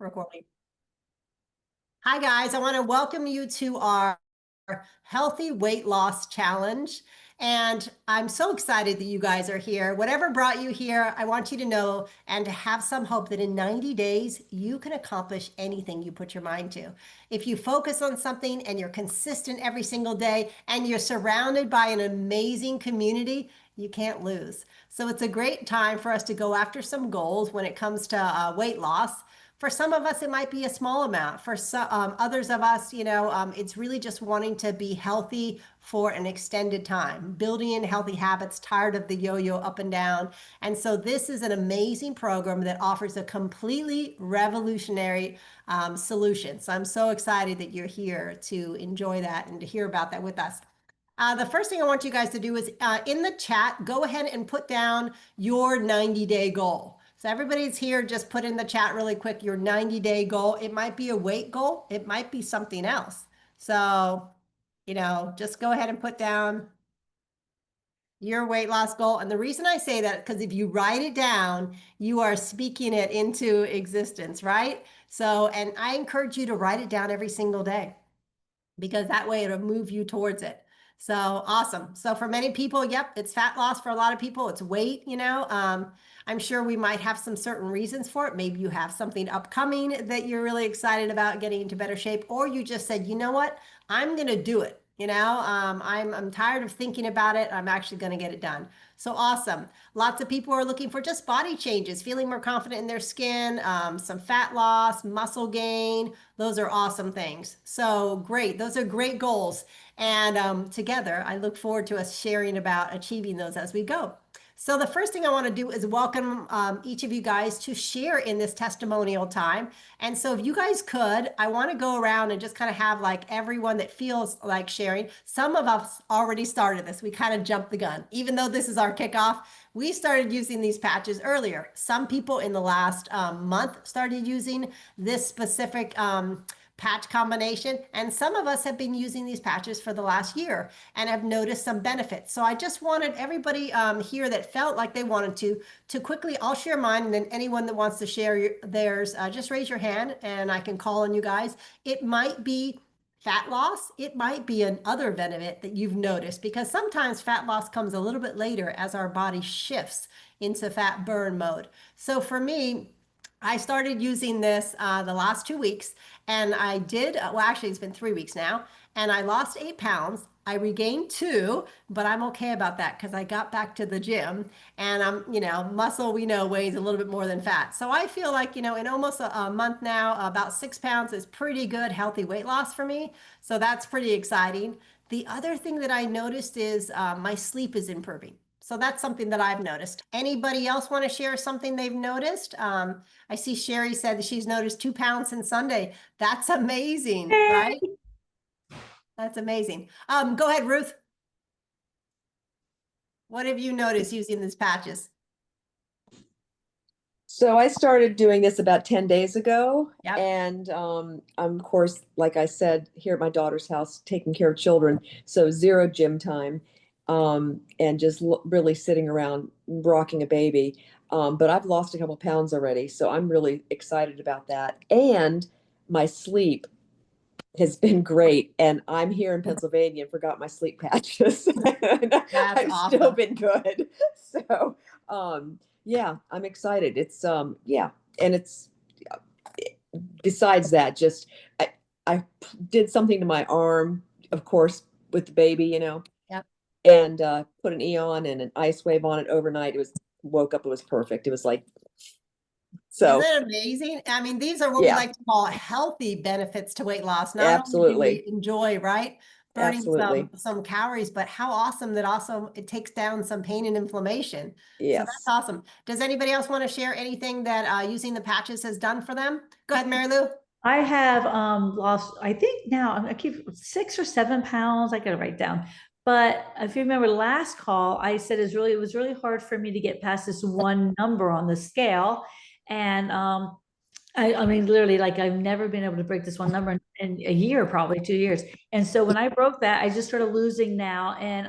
Recording. Hi, guys. I want to welcome you to our Healthy Weight Loss Challenge. And I'm so excited that you guys are here. Whatever brought you here, I want you to know and to have some hope that in 90 days, you can accomplish anything you put your mind to. If you focus on something and you're consistent every single day and you're surrounded by an amazing community, you can't lose. So it's a great time for us to go after some goals when it comes to weight loss. For some of us, it might be a small amount. For some, others of us, it's really just wanting to be healthy for an extended time, building in healthy habits, tired of the yo-yo up and down. And so this is an amazing program that offers a completely revolutionary solution. So I'm so excited that you're here to enjoy that and to hear about that with us. The first thing I want you guys to do is in the chat, go ahead and put down your 90-day goal. So everybody's here, just put in the chat really quick your 90-day goal. It might be a weight goal. It might be something else. So, just go ahead and put down your weight loss goal. And the reason I say that, because if you write it down, you are speaking it into existence, right? So, and I encourage you to write it down every single day, because that way it'll move you towards it. So awesome. So for many people, yep, it's fat loss. For a lot of people, it's weight, I'm sure we might have some certain reasons for it. Maybe you have something upcoming that you're really excited about getting into better shape, or you just said, you know what, I'm going to do it. I'm tired of thinking about it. I'm actually going to get it done. So awesome. Lots of people are looking for just body changes, feeling more confident in their skin, some fat loss, muscle gain. Those are awesome things. So great. Those are great goals. And together, I look forward to us sharing about achieving those as we go. So the first thing I want to do is welcome each of you guys to share in this testimonial time. And so if you guys could, I want to go around and just kind of have like everyone that feels like sharing. Some of us already started this. We kind of jumped the gun. Even though this is our kickoff, we started using these patches earlier. Some people in the last month started using this specific patch combination. And some of us have been using these patches for the last year and have noticed some benefits. So I just wanted everybody here that felt like they wanted to quickly, I'll share mine, and then anyone that wants to share theirs, just raise your hand and I can call on you guys. It might be fat loss. It might be another benefit that you've noticed, because sometimes fat loss comes a little bit later as our body shifts into fat burn mode. So for me, I started using this the last 2 weeks, and I did, well, actually, it's been 3 weeks now, and I lost 8 pounds. I regained 2, but I'm okay about that because I got back to the gym, and muscle, we know, weighs a little bit more than fat. So I feel like, in almost a month now, about 6 pounds is pretty good, healthy weight loss for me. So that's pretty exciting. The other thing that I noticed is my sleep is improving. So that's something that I've noticed. Anybody else want to share something they've noticed? I see Sherry said that she's noticed 2 pounds since Sunday. That's amazing, right? That's amazing. Go ahead, Ruth. What have you noticed using these patches? So I started doing this about 10 days ago. Yep. And I'm, of course, like I said, here at my daughter's house, taking care of children. So 0 gym time, and just really sitting around rocking a baby. But I've lost a couple pounds already. So I'm really excited about that. And my sleep has been great. And I'm here in Pennsylvania and forgot my sleep patches. That's I've awesome. still been good. So, yeah, I'm excited. It's yeah, and it's besides that, just I did something to my arm, of course, with the baby, Yep. and put an Eon and an ice wave on it overnight. Woke up, it was perfect. It was like, so isn't it amazing? I mean, these are what we yeah, like to call healthy benefits to weight loss. Not only do absolutely, we enjoy, right, burning absolutely, some calories, but how awesome that also it takes down some pain and inflammation. So that's yes. awesome. Does anybody else want to share anything that using the patches has done for them? Go ahead, Mary Lou. I have lost, I think now I keep 6 or 7 pounds. I gotta write down. But if you remember last call, I said it was really hard for me to get past this one number on the scale. And I mean, literally, like I've never been able to break this one number in a year, probably 2 years. And so when I broke that, I just started losing now. And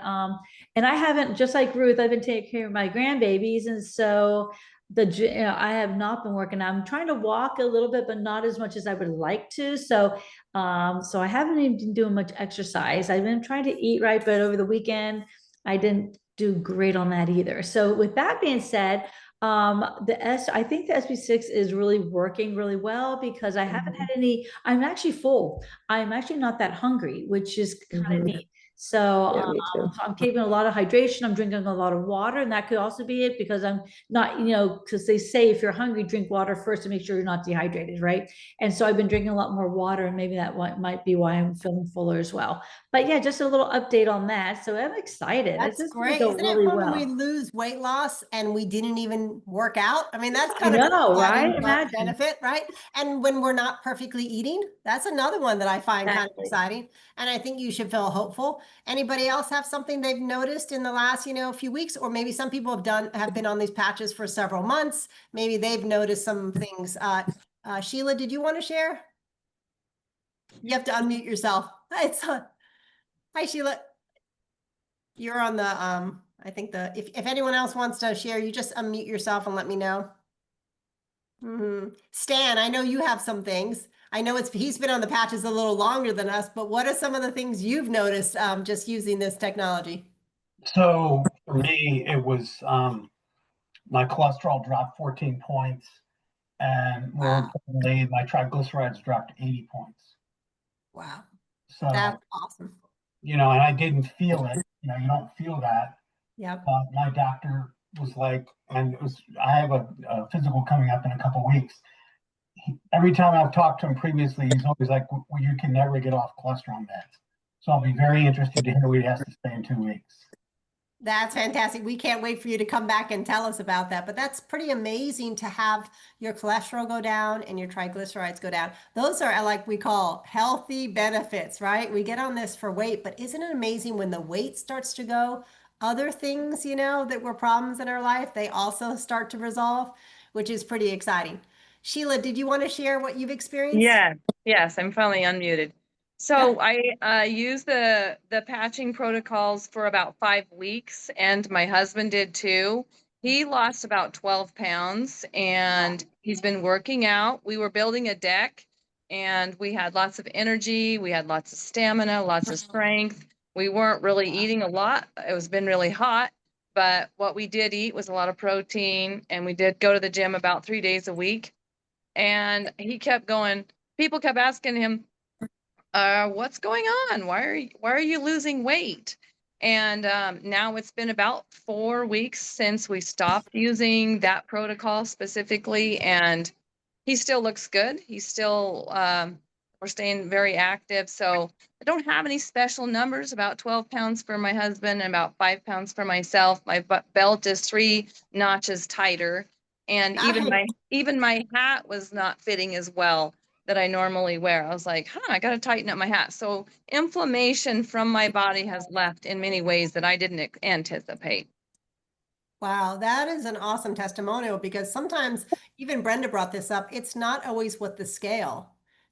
I haven't, just like Ruth, I've been taking care of my grandbabies. And so I have not been working. I'm trying to walk a little bit, but not as much as I would like to. So I haven't even been doing much exercise. I've been trying to eat right, but over the weekend, I didn't do great on that either. So with that being said, I think the SB6 is really working really well because I haven't had Mhm. any, I'm actually full. I'm actually not that hungry, which is kind of Mhm. neat. So, Yeah, me too. so I'm keeping a lot of hydration. I'm drinking a lot of water, and that could also be it because I'm not, because they say if you're hungry, drink water first to make sure you're not dehydrated, right? And so I've been drinking a lot more water, and maybe that might be why I'm feeling fuller as well. But yeah, just a little update on that. So I'm excited. This That's is going to great. go Isn't it really fun when we well. lose weight loss and we didn't even work out? I mean, that's I kind of an know, right? exciting Imagine. benefit, right? And when we're not perfectly eating, that's another one that I find kind of Exactly. exciting. And I think you should feel hopeful. Anybody else have something they've noticed in the last, few weeks? Or maybe some people have been on these patches for several months. Maybe they've noticed some things. Sheila, did you want to share? You have to unmute yourself. Hi, Sheila. You're on the, I think if anyone else wants to share, you just unmute yourself and let me know. Stan, I know you have some things. I know he's been on the patches a little longer than us, but what are some of the things you've noticed just using this technology? So for me, it was my cholesterol dropped 14 points, and more Wow. importantly, my triglycerides dropped 80 points. Wow. So, That's awesome. and I didn't feel it. You don't feel that. Yep. But my doctor was like, and I have a physical coming up in a couple weeks. Every time I've talked to him previously, he's always like, well, you can never get off cholesterol meds. So I'll be very interested to hear what he has to say in 2 weeks. That's fantastic. We can't wait for you to come back and tell us about that. But that's pretty amazing to have your cholesterol go down and your triglycerides go down. Those are like we call healthy benefits, right? We get on this for weight, but isn't it amazing when the weight starts to go, other things, that were problems in our life, they also start to resolve, which is pretty exciting. Sheila, did you want to share what you've experienced? Yeah, yes, I'm finally unmuted. Yeah. So I used the patching protocols for about 5 weeks, and my husband did too. He lost about 12 pounds, and he's been working out. We were building a deck, and we had lots of energy. We had lots of stamina, lots of strength. We weren't really eating a lot. It was been really hot, but what we did eat was a lot of protein, and we did go to the gym about 3 days a week. And he kept going. People kept asking him, what's going on? Why are you losing weight? And now it's been about 4 weeks since we stopped using that protocol specifically, and he still looks good. He's still we're staying very active. So I don't have any special numbers. About 12 pounds for my husband and about 5 pounds for myself. My belt is 3 notches tighter, and even Nice. my hat was not fitting as well that I normally wear. I was like, I got to tighten up my hat. So inflammation from my body has left in many ways that I didn't anticipate. Wow, that is an awesome testimonial because sometimes, even Brenda brought this up, it's not always with the scale.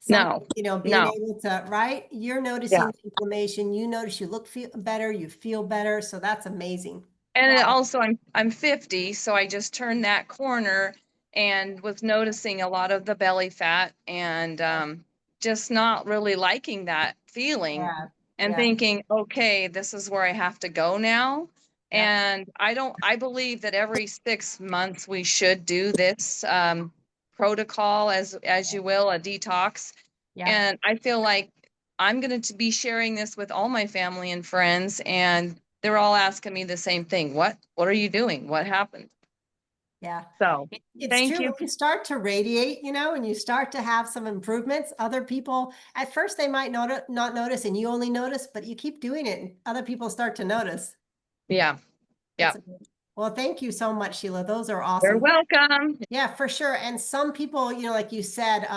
No, Sometimes, being no. able to, right? You're Yeah. noticing the inflammation, you notice you better, you feel better. So that's amazing. And Wow. also I'm 50, so I just turned that corner and was noticing a lot of the belly fat and just not really liking that feeling Yeah. and Yeah. thinking, okay, this is where I have to go now. Yep. And I believe that every 6 months we should do this protocol, as you will, a detox. Yep. And I feel like I'm going to be sharing this with all my family and friends, and they're all asking me the same thing. What are you doing? What happened? Yeah. So It's thank true. you. When you start to radiate, and you start to have some improvements, other people, at first they might not notice and you only notice, but you keep doing it and other people start to notice. Yeah. Yeah. That's well, thank you so much, Sheila. Those are You're awesome. welcome. Yeah, for sure. And some people, like you said,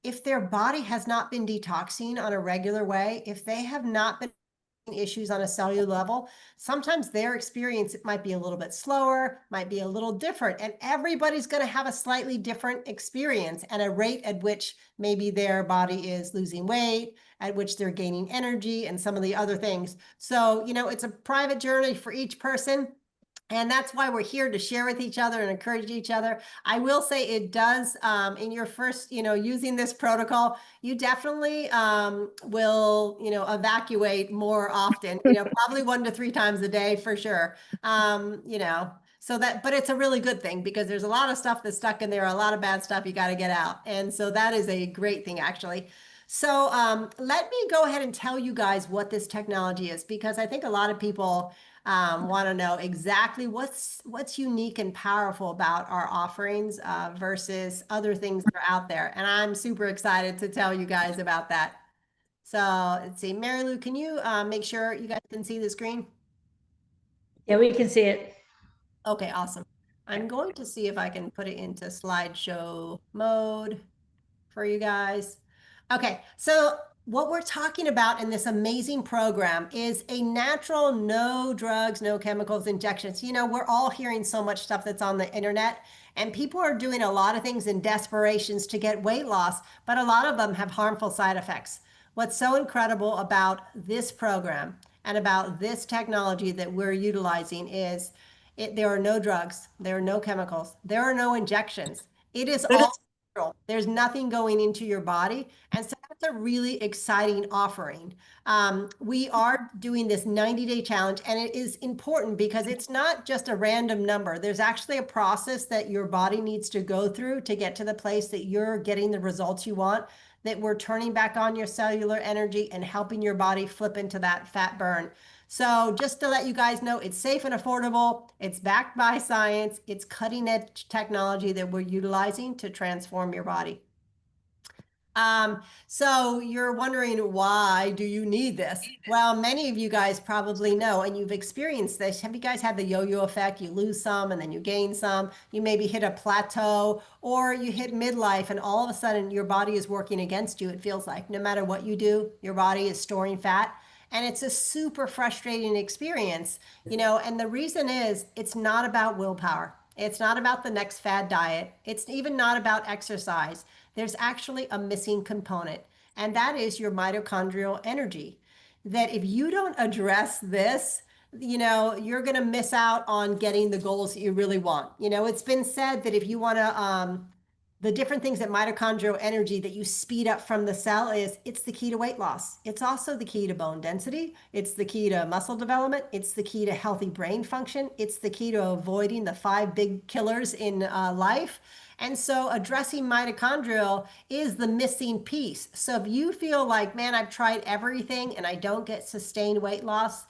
if their body has not been detoxing on a regular way, if they have not been issues on a cellular level, sometimes their experience it might be a little bit slower, might be a little different, and everybody's going to have a slightly different experience and a rate at which maybe their body is losing weight, at which they're gaining energy, and some of the other things. So, it's a private journey for each person. And that's why we're here to share with each other and encourage each other. I will say it does, in your first, using this protocol, you definitely will, evacuate more often, probably 1 to 3 times a day for sure. So that, but it's a really good thing because there's a lot of stuff that's stuck in there, a lot of bad stuff you got to get out. And so that is a great thing, actually. So let me go ahead and tell you guys what this technology is, because I think a lot of people want to know exactly what's unique and powerful about our offerings versus other things that are out there. And I'm super excited to tell you guys about that. So let's see, Mary Lou, can you make sure you guys can see the screen? Yeah, we can see it. Okay, awesome. I'm going to see if I can put it into slideshow mode for you guys. Okay, so what we're talking about in this amazing program is a natural, no drugs, no chemicals injections. We're all hearing so much stuff that's on the internet, and people are doing a lot of things in desperations to get weight loss, but a lot of them have harmful side effects. What's so incredible about this program and about this technology that we're utilizing is there are no drugs, there are no chemicals, there are no injections. It is all natural. There's nothing going into your body. And so that's a really exciting offering. We are doing this 90-day challenge, and it is important because it's not just a random number. There's actually a process that your body needs to go through to get to the place that you're getting the results you want, that we're turning back on your cellular energy and helping your body flip into that fat burn. So just to let you guys know, it's safe and affordable. It's backed by science. It's cutting edge technology that we're utilizing to transform your body. So you're wondering, why do you need this? Well, many of you guys probably know, and you've experienced this. Have you guys had the yo-yo effect? You lose some and then you gain some. You maybe hit a plateau, or you hit midlife and all of a sudden your body is working against you. It feels like no matter what you do, your body is storing fat. And it's a super frustrating experience, and the reason is it's not about willpower. It's not about the next fad diet. It's even not about exercise. There's actually a missing component, and that is your mitochondrial energy. That if you don't address this, you're going to miss out on getting the goals that you really want. It's been said that if you want to, the different things that mitochondrial energy that you speed up from the cell is, it's the key to weight loss. It's also the key to bone density. It's the key to muscle development. It's the key to healthy brain function. It's the key to avoiding the 5 big killers in life. And so addressing mitochondrial is the missing piece. So if you feel like, man, I've tried everything and I don't get sustained weight loss,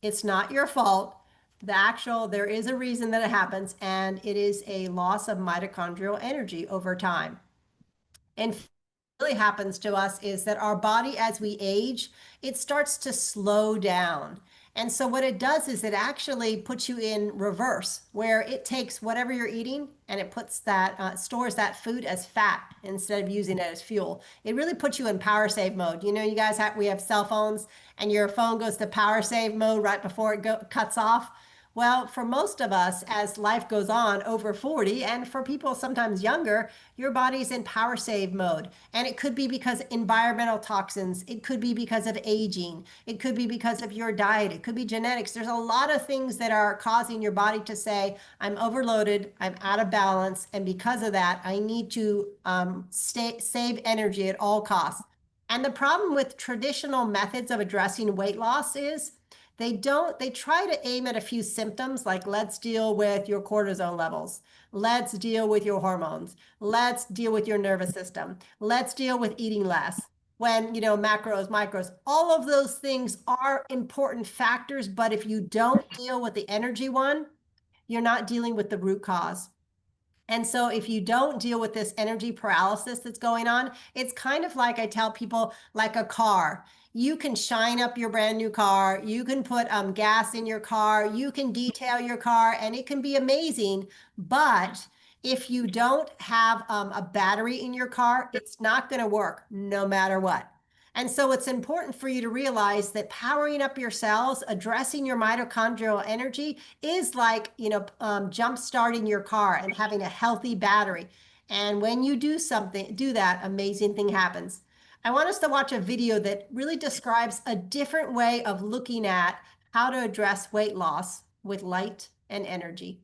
it's not your fault. There is a reason that it happens, and it is a loss of mitochondrial energy over time. And really happens to us is that our body, as we age, it starts to slow down. And so what it does is it actually puts you in reverse, where it takes whatever you're eating and it puts that, stores that food as fat instead of using it as fuel. It really puts you in power save mode. You guys we have cell phones, and your phone goes to power save mode right before it cuts off. Well, for most of us, as life goes on over 40, and for people sometimes younger, your body's in power save mode. And it could be because environmental toxins, it could be because of aging, it could be because of your diet, it could be genetics. There's a lot of things that are causing your body to say, I'm overloaded, I'm out of balance, and because of that, I need to save energy at all costs. And the problem with traditional methods of addressing weight loss is they try to aim at a few symptoms, like let's deal with your cortisol levels, let's deal with your hormones, let's deal with your nervous system, let's deal with eating less. When, macros, micros, all of those things are important factors, but if you don't deal with the energy one, you're not dealing with the root cause. And so if you don't deal with this energy paralysis that's going on, it's kind of like, I tell people, like a car. You can shine up your brand new car. You can put gas in your car. You can detail your car, and it can be amazing. But if you don't have a battery in your car, it's not going to work no matter what. And so it's important for you to realize that powering up your cells, addressing your mitochondrial energy is like, jump starting your car and having a healthy battery. And when you do that, amazing thing happens. I want us to watch a video that really describes a different way of looking at how to address weight loss with light and energy.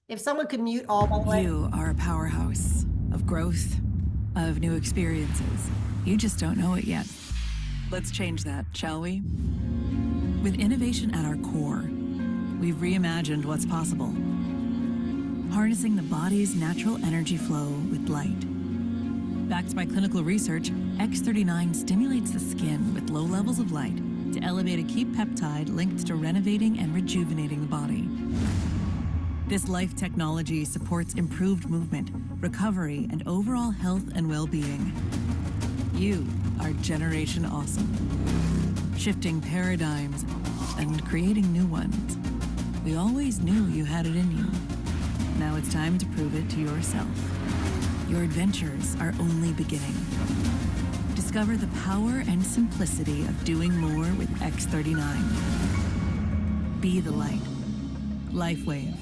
If someone could mute all, by the way. You are a powerhouse of growth, of new experiences. You just don't know it yet. Let's change that, shall we? With innovation at our core, we've reimagined what's possible. Harnessing the body's natural energy flow with light. Backed by clinical research, X39 stimulates the skin with low levels of light to elevate a key peptide linked to renovating and rejuvenating the body. This life technology supports improved movement, recovery, and overall health and well-being. You are Generation Awesome. Shifting paradigms and creating new ones. We always knew you had it in you. Now it's time to prove it to yourself. Your adventures are only beginning. Discover the power and simplicity of doing more with X39. Be the light. LifeWave.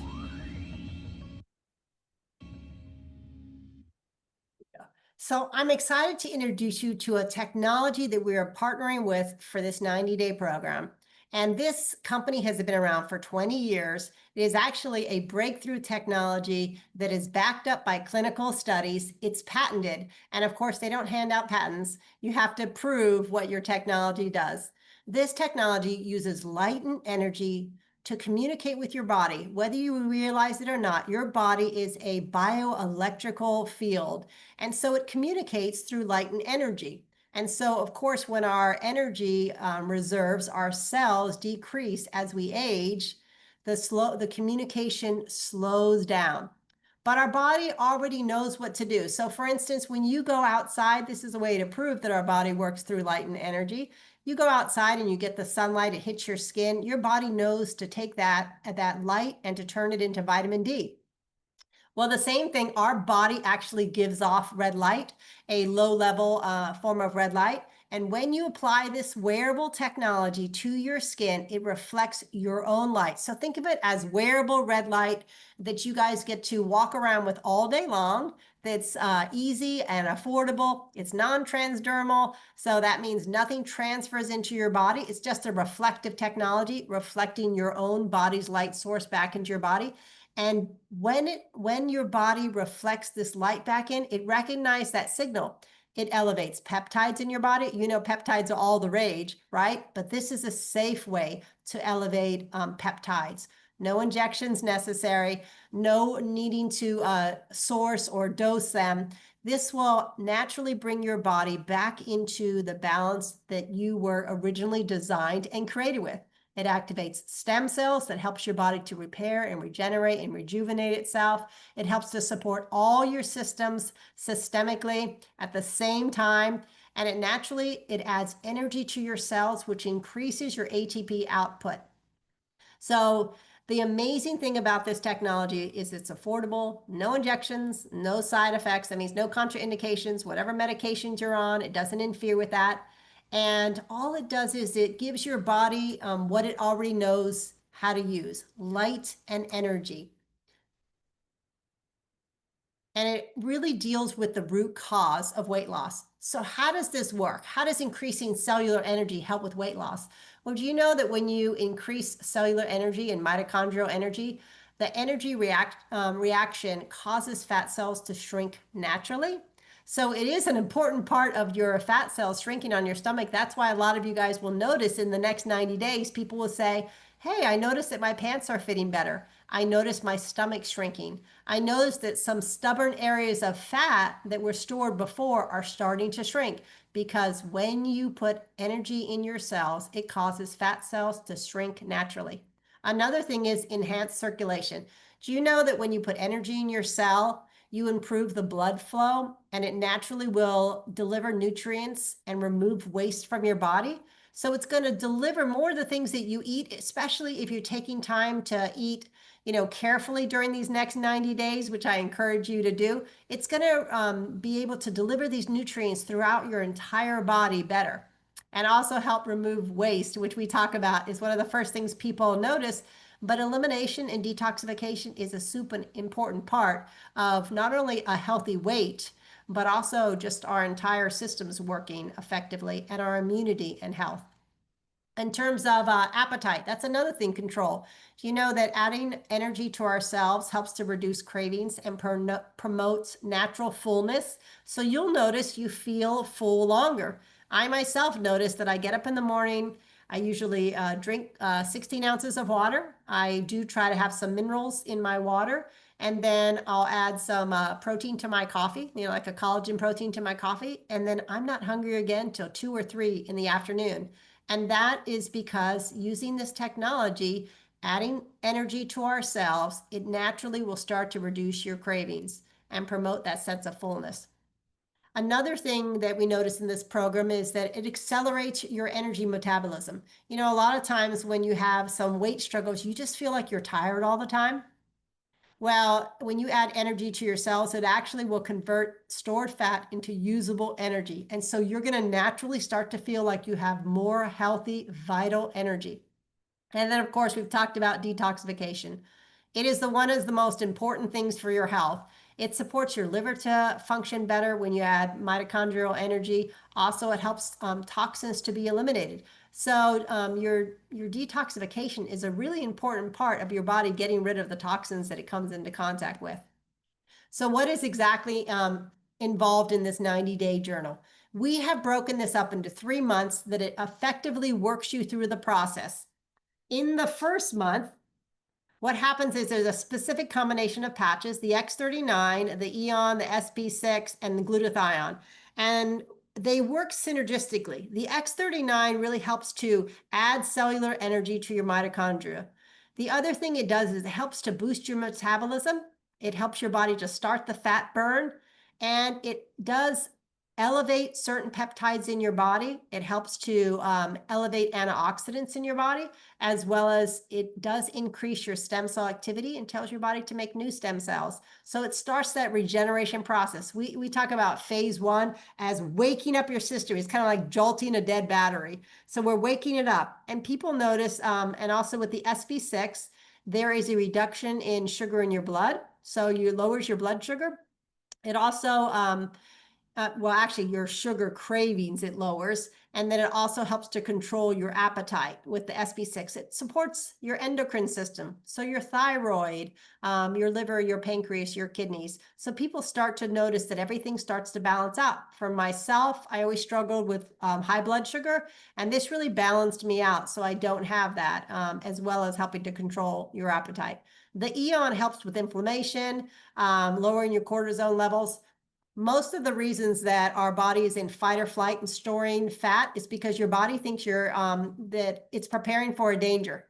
So I'm excited to introduce you to a technology that we are partnering with for this 90-day program. And this company has been around for 20 years. It is actually a breakthrough technology that is backed up by clinical studies. It's patented. And of course, they don't hand out patents. You have to prove what your technology does. This technology uses light and energy to communicate with your body. Whether you realize it or not, your body is a bioelectrical field. And so it communicates through light and energy. And so, of course, when our energy reserves, our cells decrease as we age, the communication slows down. But our body already knows what to do. So for instance, when you go outside, this is a way to prove that our body works through light and energy. You go outside and you get the sunlight, it hits your skin, your body knows to take that light and to turn it into vitamin D. Well, the same thing, our body actually gives off red light, a low-level form of red light. And when you apply this wearable technology to your skin, it reflects your own light. So think of it as wearable red light that you guys get to walk around with all day long. That's easy and affordable. It's non-transdermal. So that means nothing transfers into your body. It's just a reflective technology, reflecting your own body's light source back into your body. And when your body reflects this light back in, it recognizes that signal. It elevates peptides in your body. You know, peptides are all the rage, right? But this is a safe way to elevate peptides. No injections necessary, no needing to source or dose them. This will naturally bring your body back into the balance that you were originally designed and created with. It activates stem cells that helps your body to repair and regenerate and rejuvenate itself. It helps to support all your systems systemically at the same time. And it adds energy to your cells, which increases your ATP output. So the amazing thing about this technology is it's affordable, no injections, no side effects. That means no contraindications. Whatever medications you're on, it doesn't interfere with that. And all it does is it gives your body what it already knows how to use, light and energy. And it really deals with the root cause of weight loss. So how does this work? How does increasing cellular energy help with weight loss? Well, do you know that when you increase cellular energy and mitochondrial energy, the energy reaction causes fat cells to shrink naturally? So it is an important part of your fat cells shrinking on your stomach. That's why a lot of you guys will notice in the next 90 days, people will say, hey, I noticed that my pants are fitting better. I noticed my stomach shrinking. I noticed that some stubborn areas of fat that were stored before are starting to shrink, because when you put energy in your cells, it causes fat cells to shrink naturally. Another thing is enhanced circulation. Do you know that when you put energy in your cell, you improve the blood flow and it naturally will deliver nutrients and remove waste from your body? So it's going to deliver more of the things that you eat, especially if you're taking time to eat, carefully during these next 90 days, which I encourage you to do. It's going to be able to deliver these nutrients throughout your entire body better, and also help remove waste, which we talk about is one of the first things people notice. But elimination and detoxification is a super important part of not only a healthy weight, but also just our entire systems working effectively and our immunity and health. In terms of appetite, that's another thing, control. Do you know that adding energy to ourselves helps to reduce cravings and promotes natural fullness? So you'll notice you feel full longer. I myself notice that I get up in the morning. I usually drink 16 ounces of water. I do try to have some minerals in my water. And then I'll add some protein to my coffee, like a collagen protein to my coffee. And then I'm not hungry again till 2 or 3 in the afternoon. And that is because using this technology, adding energy to ourselves, it naturally will start to reduce your cravings and promote that sense of fullness. Another thing that we notice in this program is that it accelerates your energy metabolism. A lot of times when you have some weight struggles, you just feel like you're tired all the time. Well, when you add energy to your cells, it actually will convert stored fat into usable energy. And so you're going to naturally start to feel like you have more healthy, vital energy. And then, of course, we've talked about detoxification. It is one of the most important things for your health. It supports your liver to function better when you add mitochondrial energy. Also, it helps toxins to be eliminated. So your detoxification is a really important part of your body getting rid of the toxins that it comes into contact with. So what is exactly involved in this 90-day journal? We have broken this up into 3 months that it effectively works you through the process. In the first month, what happens is there's a specific combination of patches, the X39, the Eon, the SP6, and the glutathione. And they work synergistically. The X39 really helps to add cellular energy to your mitochondria. The other thing it does is it helps to boost your metabolism. It helps your body to start the fat burn, and it does elevate certain peptides in your body. It helps to elevate antioxidants in your body, as well as it does increase your stem cell activity and tells your body to make new stem cells. So it starts that regeneration process. We talk about phase 1 as waking up your system. It's kind of like jolting a dead battery. So we're waking it up. And people notice, and also with the SP6, there is a reduction in sugar in your blood. So you lowers your blood sugar. It also well, actually, your sugar cravings it lowers, and then it also helps to control your appetite with the SP6. It supports your endocrine system, so your thyroid, your liver, your pancreas, your kidneys. So people start to notice that everything starts to balance out. For myself, I always struggled with high blood sugar, and this really balanced me out, so I don't have that, as well as helping to control your appetite. The Eon helps with inflammation, lowering your cortisol levels. Most of the reasons that our body is in fight or flight and storing fat is because your body thinks that it's preparing for a danger.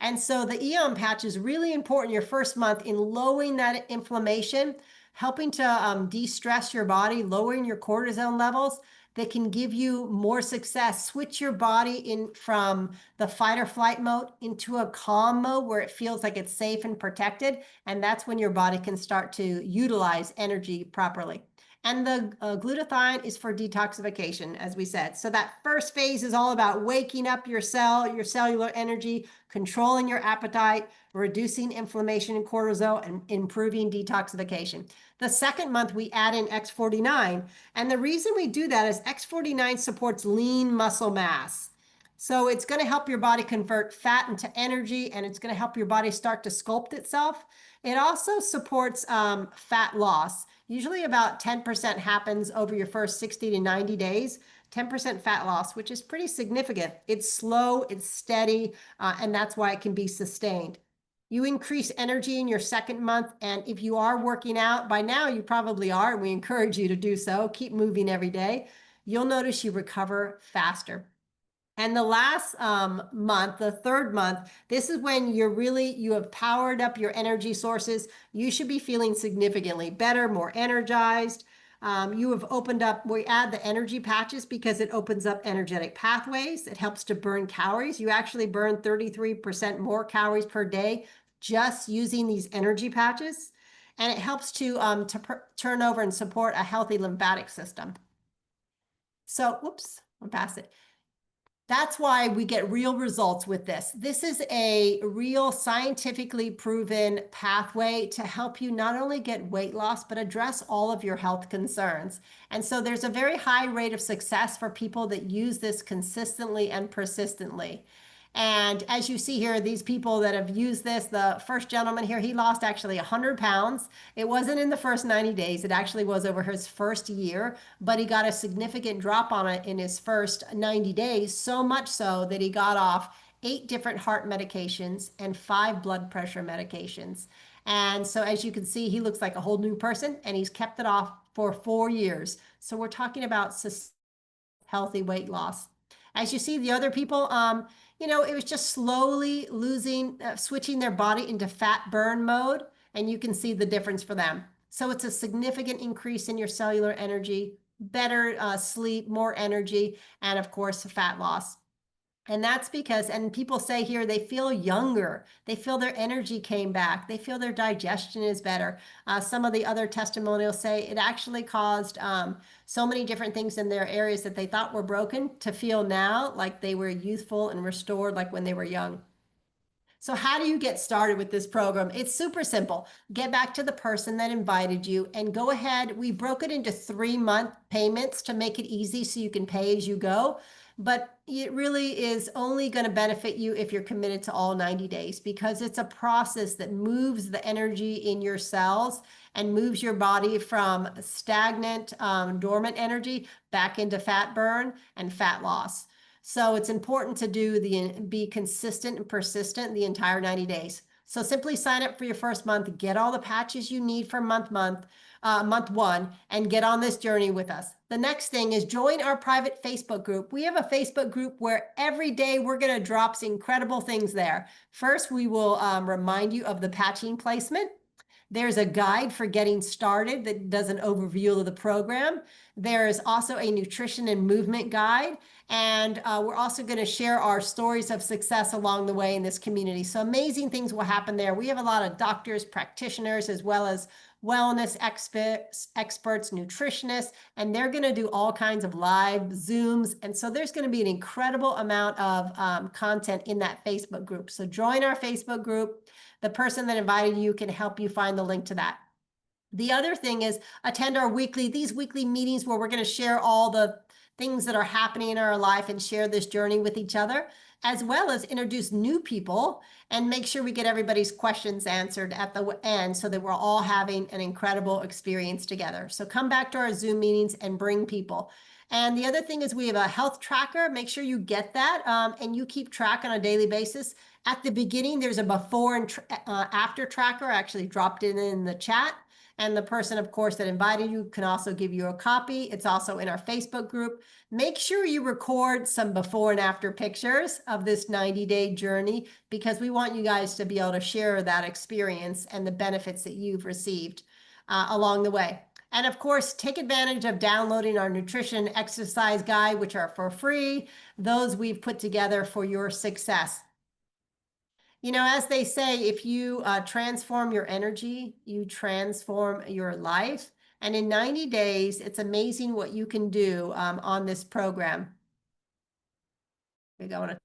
And so the Eon patch is really important your first month in lowering that inflammation, helping to de-stress your body, lowering your cortisone levels that can give you more success. Switch your body in from the fight or flight mode into a calm mode where it feels like it's safe and protected. And that's when your body can start to utilize energy properly. And the glutathione is for detoxification, as we said. So that first phase is all about waking up your cellular energy, controlling your appetite, reducing inflammation and cortisol, and improving detoxification. The second month, we add in X49. And the reason we do that is X49 supports lean muscle mass. So it's going to help your body convert fat into energy, and it's going to help your body start to sculpt itself. It also supports fat loss. Usually about 10% happens over your first 60 to 90 days, 10% fat loss, which is pretty significant. It's slow, it's steady, and that's why it can be sustained. You increase energy in your second month, and if you are working out, by now you probably are, and we encourage you to do so, keep moving every day, you'll notice you recover faster. And the last month, the third month, this is when you have powered up your energy sources. You should be feeling significantly better, more energized. You have opened up, we add the energy patches because it opens up energetic pathways. It helps to burn calories. You actually burn 33% more calories per day just using these energy patches. And it helps to turn over and support a healthy lymphatic system. So, whoops, I'm past it. That's why we get real results with this. This is a real scientifically proven pathway to help you not only get weight loss, but address all of your health concerns. And so there's a very high rate of success for people that use this consistently and persistently. And as you see here, these people that have used this, the first gentleman here, he lost actually 100 pounds. It wasn't in the first 90 days. It actually was over his first year, but he got a significant drop on it in his first 90 days, so much so that he got off 8 different heart medications and 5 blood pressure medications. And so as you can see, he looks like a whole new person, and he's kept it off for 4 years. So we're talking about healthy weight loss. As you see, the other people, it was just slowly losing, switching their body into fat burn mode, and you can see the difference for them. So it's a significant increase in your cellular energy, better sleep, more energy, and of course, fat loss. And that's because, and people say here, they feel younger. They feel their energy came back. They feel their digestion is better. Some of the other testimonials say it actually caused so many different things in their areas that they thought were broken to feel now like they were youthful and restored like when they were young. So how do you get started with this program? It's super simple. Get back to the person that invited you and go ahead. We broke it into 3-month payments to make it easy so you can pay as you go. But it really is only going to benefit you if you're committed to all 90 days, because it's a process that moves the energy in your cells and moves your body from stagnant, dormant energy back into fat burn and fat loss. So it's important to be consistent and persistent the entire 90 days. So simply sign up for your first month, get all the patches you need for month 1, and get on this journey with us. The next thing is join our private Facebook group. We have a Facebook group where every day we're going to drop some incredible things there. First, we will remind you of the patching placement. There's a guide for getting started that does an overview of the program. There is also a nutrition and movement guide. And we're also going to share our stories of success along the way in this community. So amazing things will happen there. We have a lot of doctors, practitioners, as well as wellness experts, nutritionists, and they're going to do all kinds of live Zooms. And so there's going to be an incredible amount of content in that Facebook group. So join our Facebook group. The person that invited you can help you find the link to that. The other thing is attend these weekly meetings where we're going to share all the things that are happening in our life and share this journey with each other, as well as introduce new people and make sure we get everybody's questions answered at the end so that we're all having an incredible experience together. So come back to our Zoom meetings and bring people. And the other thing is we have a health tracker. Make sure you get that and you keep track on a daily basis. At the beginning, there's a before and after tracker. I actually dropped it in the chat. And the person, of course, that invited you can also give you a copy. It's also in our Facebook group. Make sure you record some before and after pictures of this 90-day journey, because we want you guys to be able to share that experience and the benefits that you've received along the way. And of course, take advantage of downloading our nutrition exercise guide, which are for free. Those we've put together for your success. As they say, if you transform your energy, you transform your life. And in 90 days, it's amazing what you can do on this program. We're going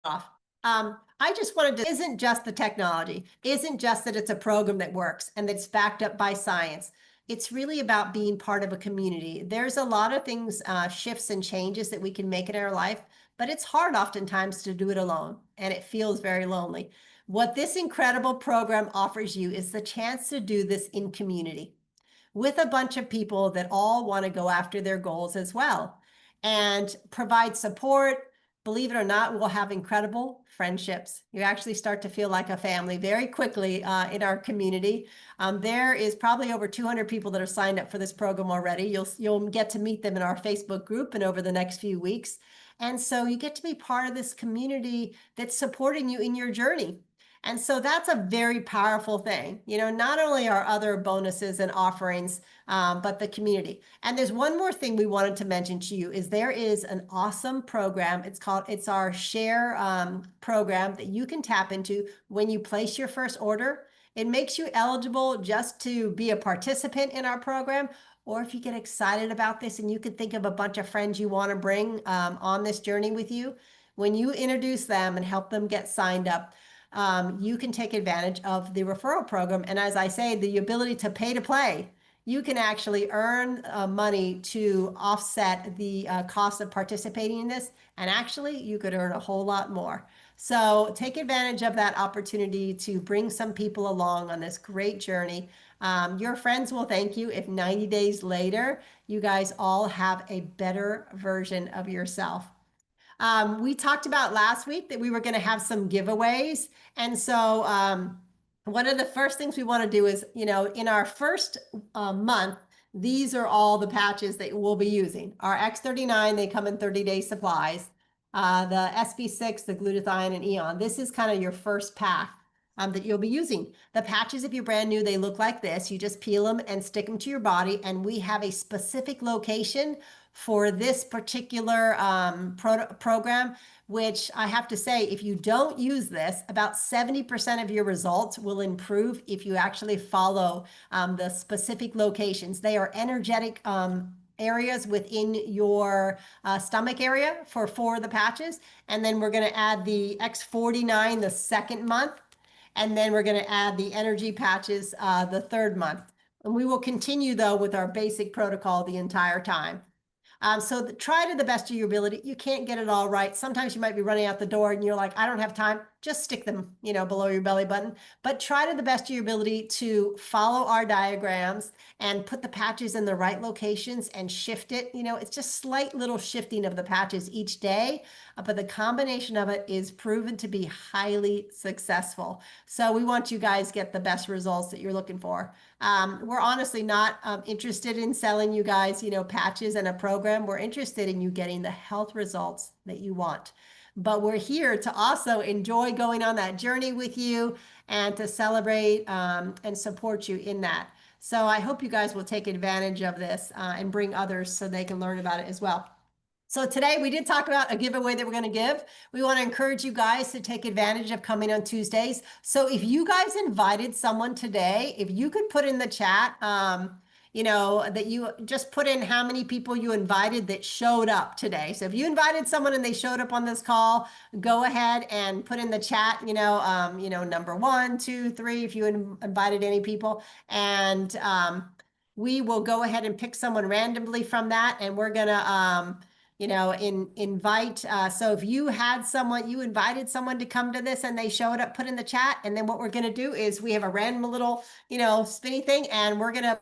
off. I just wanted to, isn't just the technology, isn't just that it's a program that works and that's backed up by science. It's really about being part of a community. There's a lot of things, shifts and changes that we can make in our life, but it's hard oftentimes to do it alone, and it feels very lonely. What this incredible program offers you is the chance to do this in community with a bunch of people that all want to go after their goals as well and provide support. Believe it or not, we'll have incredible friendships. You actually start to feel like a family very quickly in our community. There is probably over 200 people that are signed up for this program already. You'll get to meet them in our Facebook group and over the next few weeks. And so you get to be part of this community that's supporting you in your journey. And so that's a very powerful thing. Not only are other bonuses and offerings, but the community. And there's one more thing we wanted to mention to you is there is an awesome program. It's our share program that you can tap into when you place your first order. It makes you eligible just to be a participant in our program, or if you get excited about this and you could think of a bunch of friends you want to bring on this journey with you, when you introduce them and help them get signed up, you can take advantage of the referral program. And as I say, the ability to pay to play. You can actually earn money to offset the cost of participating in this. And actually, you could earn a whole lot more. So take advantage of that opportunity to bring some people along on this great journey. Your friends will thank you if 90 days later, you guys all have a better version of yourself. We talked about last week that we were going to have some giveaways. And so one of the first things we want to do is, in our first month, these are all the patches that we'll be using. Our X39, they come in 30-day supplies. The SB6, the glutathione, and Eon. This is kind of your first pack that you'll be using. The patches, if you're brand new, they look like this. You just peel them and stick them to your body. And we have a specific location for this particular program, which I have to say, if you don't use this, about 70% of your results will improve if you actually follow the specific locations. They are energetic areas within your stomach area for 4 of the patches. And then we're going to add the X49 the second month. And then we're going to add the energy patches the third month. And we will continue, though, with our basic protocol the entire time. So try to the best of your ability. You can't get it all right. Sometimes you might be running out the door and you're like, I don't have time. Just stick them, below your belly button. But try to the best of your ability to follow our diagrams and put the patches in the right locations and shift it. It's just slight little shifting of the patches each day, but the combination of it is proven to be highly successful. So we want you guys to get the best results that you're looking for. We're honestly not interested in selling you guys, patches and a program. We're interested in you getting the health results that you want. But we're here to also enjoy going on that journey with you and to celebrate and support you in that. So I hope you guys will take advantage of this and bring others so they can learn about it as well. So today we did talk about a giveaway that we're going to give. We want to encourage you guys to take advantage of coming on Tuesdays. So if you guys invited someone today, if you could put in the chat, that you just put in how many people you invited that showed up today. So if you invited someone and they showed up on this call, go ahead and put in the chat, number 1, 2, 3, if you invited any people. And we will go ahead and pick someone randomly from that. And we're going to, invite. So if you invited someone to come to this and they showed up, put in the chat. And then what we're going to do is we have a random little, spinny thing, and we're going to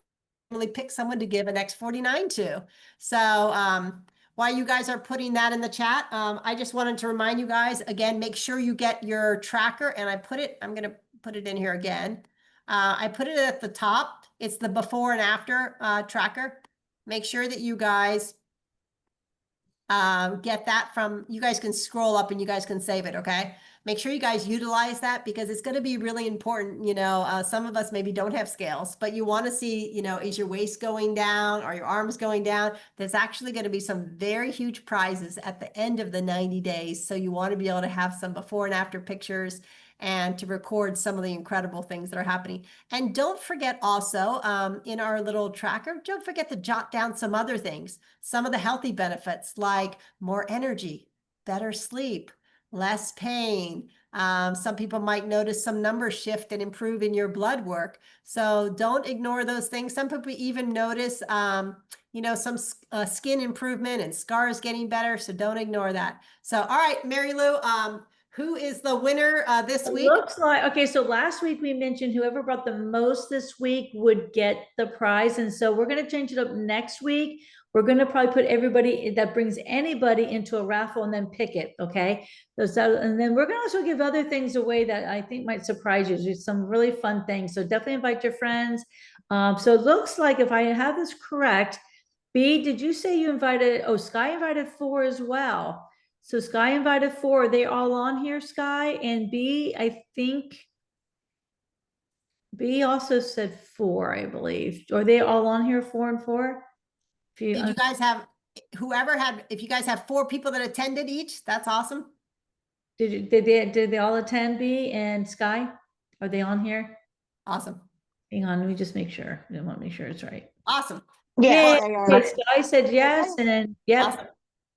pick someone to give an X49 to. So while you guys are putting that in the chat, I just wanted to remind you guys, again, make sure you get your tracker. And I'm going to put it in here again. I put it at the top. It's the before and after tracker. Make sure that you guys get that you guys can scroll up and you guys can save it, okay? Make sure you guys utilize that because it's going to be really important. Some of us maybe don't have scales, but you want to see, is your waist going down? Are your arms going down? There's actually going to be some very huge prizes at the end of the 90 days. So you want to be able to have some before and after pictures and to record some of the incredible things that are happening. And don't forget also in our little tracker, don't forget to jot down some other things, some of the healthy benefits like more energy, better sleep, less pain. Some people might notice some numbers shift and improve in your blood work. So don't ignore those things. Some people even notice, some skin improvement and scars getting better. So don't ignore that. So, all right, Mary Lou, who is the winner this week? Looks like, okay, so last week we mentioned whoever brought the most this week would get the prize. And so we're going to change it up next week. We're going to probably put everybody that brings anybody into a raffle and then pick it, okay? And then we're going to also give other things away that I think might surprise you. There's some really fun things. So definitely invite your friends. So it looks like if I have this correct, B, did you say you invited, Sky invited 4 as well. So Sky invited 4. Are they all on here, Sky? And B, I think B also said 4, I believe. Are they all on here, 4 and 4? Did you guys have, if you guys have 4 people that attended each, that's awesome. Did they all attend, B and Sky? Are they on here? Awesome. Hang on, let me just make sure. I want to make sure it's right. Awesome. Yeah, they are. okay, Sky said yes, and yep, Awesome.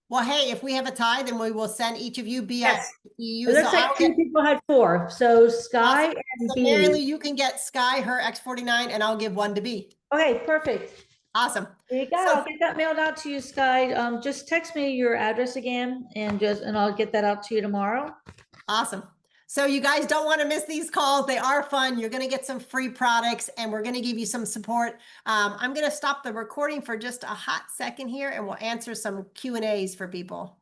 Well, hey, if we have a tie, then we will send each of you yes. BIU. It looks So like I'll two get, people had 4. So Sky awesome. and So B. Marilee, you can get Sky her X49 and I'll give one to B. Okay, perfect. Awesome. There you go. So- I'll get that mailed out to you, Sky. Just text me your address again and I'll get that out to you tomorrow. Awesome. So you guys don't want to miss these calls. They are fun. You're going to get some free products and we're going to give you some support. I'm going to stop the recording for just a hot second here and we'll answer some Q&As for people.